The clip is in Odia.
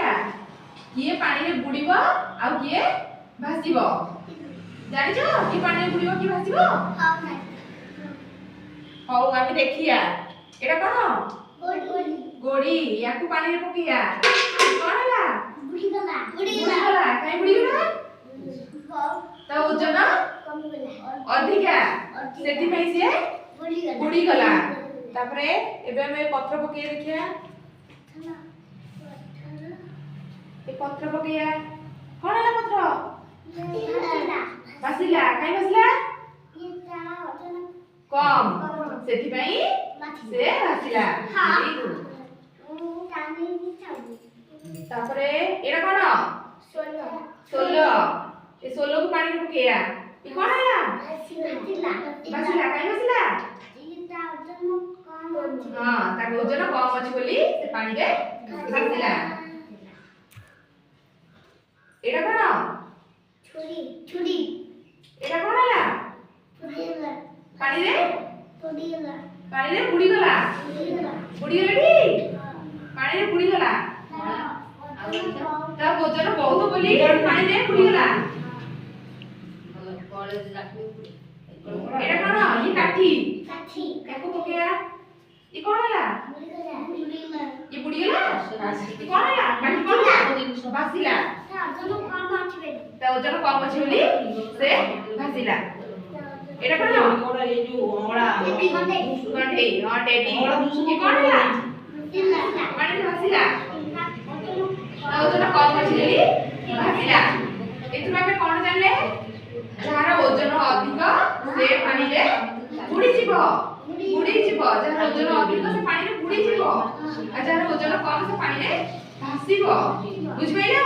ହେଲା କିଏ ପାଣିରେ ବୁଡ଼ିବ ଆଉ କିଏ ଭାସିବ ଜାଣିଛ କିଏ ପାଣିରେ ବୁଡ଼ିବ କିଏ ଭାସିବ ହଉ ଆମେ ଦେଖିବା ଏଟା କଣ ଗୋଡ଼ି ୟାକୁ ପାଣିରେ ପକେଇବା କଣ ହେଲା ବୁଡ଼ିଗଲା କାଇଁ ବୁଡ଼ିଗଲା ତା ଓଜନ ଅଧିକା ସେଥିପାଇଁ ସିଏ ବୁଡ଼ିଗଲା ତାପରେ ଏବେ ଆମେ ପତ୍ର ପକେଇ ଦେଖିବା ଏ ପତ୍ର ପକେଇବା କଣ ହେଲା ପତ୍ର ଭାସିଲା କାଇଁ ଭାସିଲା କମ ସେଥିପାଇଁ ସେ ଭାସିଲା ତାପରେ ଏଟା କଣ ସୋଲ ଏ ସୋଲକୁ ପାଣିରେ ପକେଇବା ଏ କଣ ହେଲା ଭାସିଲା କାଇଁ ଭାସିଲା ହଁ ତା ଓଜନ କମ ଅଛି ବୋଲି ସେ ପାଣିରେ ଭାସିଲା ଏଟା କଣ ଛୁରୀ ଏଟା କଣ ହେଲା ପାଣିରେ ବୁଡ଼ିଗଲା ବୁଡ଼ିଗଲାଟି ପାଣିରେ ବୁଡ଼ିଗଲା ତା ଓଜନ ବହୁତ ବୋଲି ପାଣିରେ ବୁଡ଼ିଗଲା ଏଟା କଣ ଇ କାଠି ୟାକୁ ପକେଇବା ଇ କଣ ହେଲା ଇ ବୁଡ଼ିଗଲା ଇ କଣ ହେଲା କାଠି କଣ ହେଲା ଭାସିଲା ତା ଓଜନ କମ ଅଛି ବୋଲି ସେ ଭାସିଲା ଏଟା କଣ ଏ ଯୋଉ ଅଁଳା କଣ୍ଢେଇ ହଁ ଟେଡି କି କଣ ହେଲା ପାଣିରେ ଭାସିଲା ତା ଓଜନ କମ ଅଛି ବୋଲି ଭାସିଲା ଏଥିରୁ ଆମେ କଣ ଜାଣିଲେ ଯାହାର ଓଜନ ଅଧିକ ସେ ପାଣିରେ ବୁଡ଼ିଯିବ ଯାହାର ଓଜନ ଅଧିକ ସେ ପାଣିରେ ବୁଡ଼ିଯିବ ଆଉ ଯାହାର ଓଜନ କମ ସେ ପାଣିରେ ଭାସିବ ବୁଝିପାରିଲ